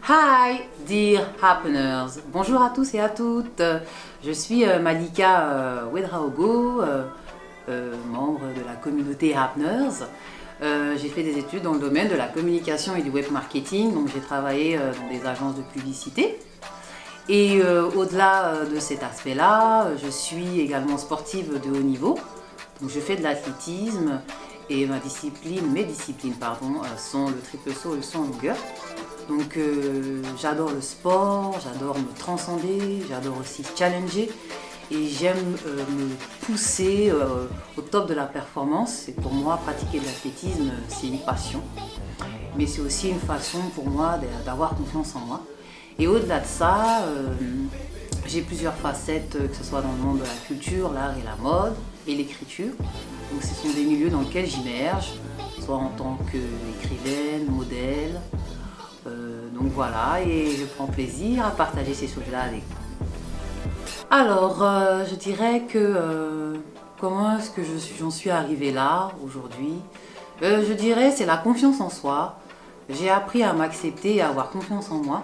Hi, dear happeners. Bonjour à tous et à toutes. Je suis Malika Ouedraogo, membre de la communauté Happeners. J'ai fait des études dans le domaine de la communication et du web marketing, donc j'ai travaillé dans des agences de publicité. Et au-delà de cet aspect-là, je suis également sportive de haut niveau. Donc je fais de l'athlétisme et mes disciplines sont le triple saut et le saut en longueur. Donc j'adore le sport, j'adore me transcender, j'adore aussi challenger et j'aime me pousser au top de la performance. Et pour moi, pratiquer de l'athlétisme, c'est une passion, mais c'est aussi une façon pour moi d'avoir confiance en moi. Et au-delà de ça, j'ai plusieurs facettes, que ce soit dans le monde de la culture, l'art et la mode et l'écriture. Donc ce sont des milieux dans lesquels j'immerge, soit en tant qu'écrivaine, modèle. Donc voilà, et je prends plaisir à partager ces choses-là avec vous. Alors, je dirais que comment est-ce que j'en suis arrivée là aujourd'hui? Je dirais c'est la confiance en soi. J'ai appris à m'accepter et à avoir confiance en moi.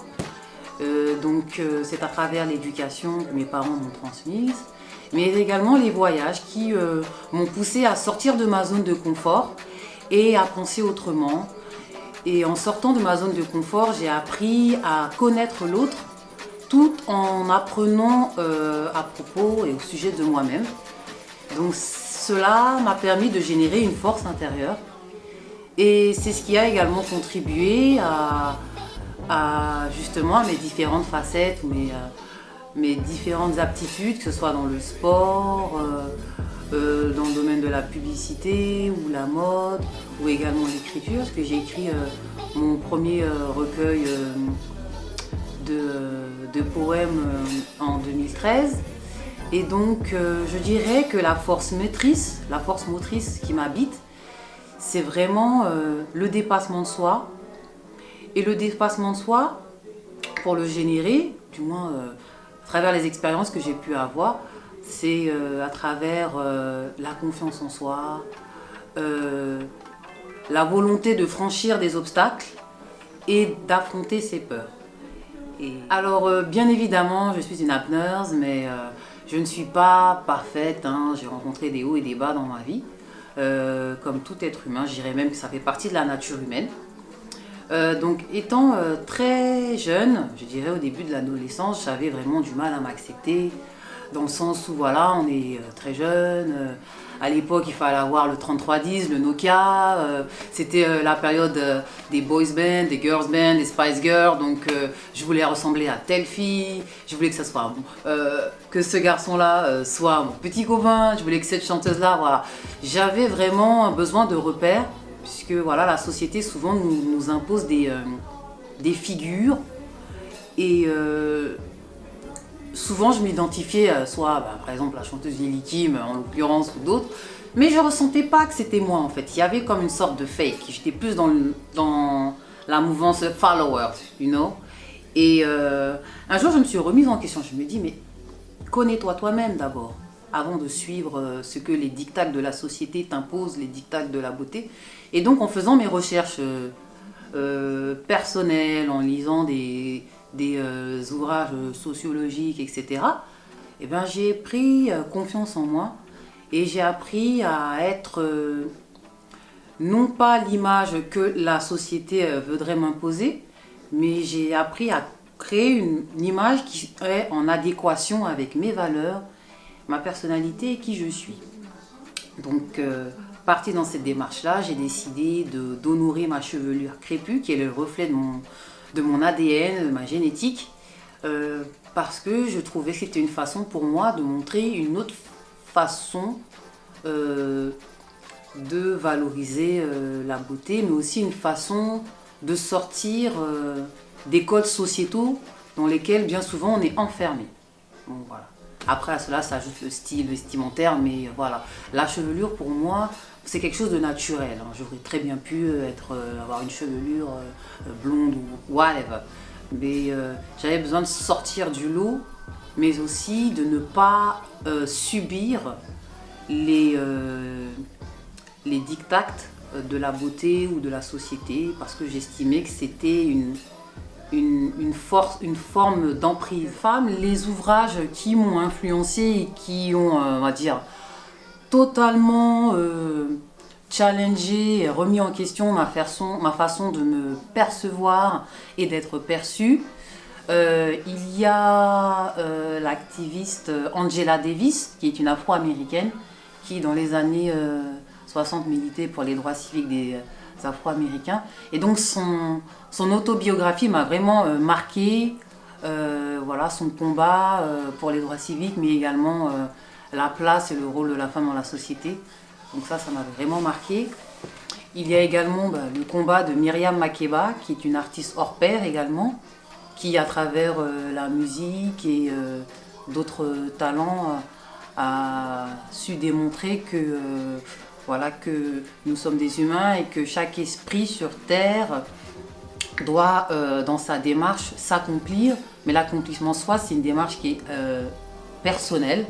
C'est à travers l'éducation que mes parents m'ont transmise, mais également les voyages qui m'ont poussée à sortir de ma zone de confort et à penser autrement. Et en sortant de ma zone de confort, j'ai appris à connaître l'autre tout en apprenant à propos et au sujet de moi-même. Donc cela m'a permis de générer une force intérieure. Et c'est ce qui a également contribué justement à mes différentes facettes, mes différentes aptitudes, que ce soit dans le sport, dans le domaine de la publicité ou la mode ou également l'écriture, parce que j'ai écrit mon premier recueil de poèmes en 2013. Et donc je dirais que la force motrice qui m'habite, c'est vraiment le dépassement de soi. Et le dépassement de soi, pour le générer, du moins à travers les expériences que j'ai pu avoir, c'est à travers la confiance en soi, la volonté de franchir des obstacles et d'affronter ses peurs. Alors bien évidemment, je suis une happeneuse, mais je ne suis pas parfaite, hein. J'ai rencontré des hauts et des bas dans ma vie, comme tout être humain. Je dirais même que ça fait partie de la nature humaine. Donc étant très jeune, je dirais au début de l'adolescence, j'avais vraiment du mal à m'accepter, dans le sens où voilà, on est très jeune. À l'époque, il fallait avoir le 3310, le Nokia. C'était la période des boys bands, des girls bands, des Spice Girls. Donc je voulais ressembler à telle fille. Je voulais que ça soit que ce garçon-là soit mon petit copain. Je voulais que cette chanteuse-là, voilà. J'avais vraiment un besoin de repères, puisque voilà, la société souvent nous impose des figures. Et souvent je m'identifiais soit par exemple la chanteuse Lily Kim en l'occurrence ou d'autres, mais je ressentais pas que c'était moi en fait. Il y avait comme une sorte de fake. J'étais plus dans la mouvance followers, you know. Et un jour je me suis remise en question. Je me dis mais connais-toi toi-même d'abord avant de suivre ce que les dictats de la société t'imposent, les dictats de la beauté. Et donc en faisant mes recherches personnelles, en lisant des ouvrages sociologiques, etc., eh ben, j'ai pris confiance en moi et j'ai appris à être non pas l'image que la société voudrait m'imposer, mais j'ai appris à créer une image qui est en adéquation avec mes valeurs, ma personnalité et qui je suis. Donc, partie dans cette démarche-là, j'ai décidé d'honorer ma chevelure crépue, qui est le reflet de mon ADN, de ma génétique, parce que je trouvais que c'était une façon pour moi de montrer une autre façon de valoriser la beauté, mais aussi une façon de sortir des codes sociétaux dans lesquels bien souvent on est enfermé. Donc, voilà. Après à cela s'ajoute le style vestimentaire, mais voilà, la chevelure pour moi c'est quelque chose de naturel. J'aurais très bien pu avoir une chevelure blonde ou whatever, mais j'avais besoin de sortir du lot, mais aussi de ne pas subir les dictats de la beauté ou de la société, parce que j'estimais que c'était une force, une forme d'emprise. Femmes, les ouvrages qui m'ont influencé et qui ont, on va dire, totalement challengé et remis en question ma façon de me percevoir et d'être perçue. Il y a l'activiste Angela Davis, qui est une afro-américaine, qui dans les années 60 militait pour les droits civiques des afro-américains. Et donc son autobiographie m'a vraiment marqué, voilà, son combat pour les droits civiques, mais également la place et le rôle de la femme dans la société. Donc ça m'a vraiment marqué. Il y a également le combat de Myriam Makeba, qui est une artiste hors pair également, qui à travers la musique et d'autres talents a su démontrer que, voilà, que nous sommes des humains et que chaque esprit sur Terre doit, dans sa démarche, s'accomplir. Mais l'accomplissement soi, c'est une démarche qui est personnelle,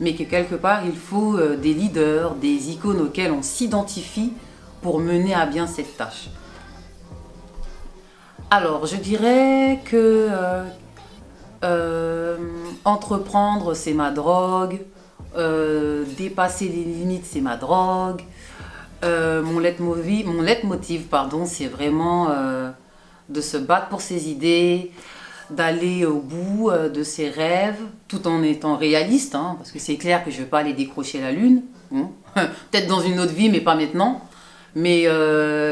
mais que quelque part, il faut des leaders, des icônes auxquelles on s'identifie pour mener à bien cette tâche. Alors, je dirais que entreprendre, c'est ma drogue, dépasser les limites, c'est ma drogue. Mon leitmotiv, pardon, c'est vraiment de se battre pour ses idées, d'aller au bout de ses rêves, tout en étant réaliste, hein, parce que c'est clair que je ne vais pas aller décrocher la lune, hein. Peut-être dans une autre vie, mais pas maintenant. Mais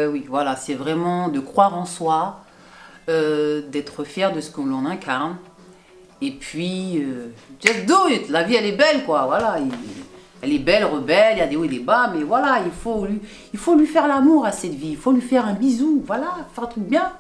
oui, voilà, c'est vraiment de croire en soi, d'être fier de ce que l'on incarne. Et puis, just do it, la vie elle est belle, quoi, voilà. Elle est belle, rebelle, il y a des hauts et des bas, mais voilà, il faut lui faire l'amour à cette vie, il faut lui faire un bisou, voilà, faire un truc bien.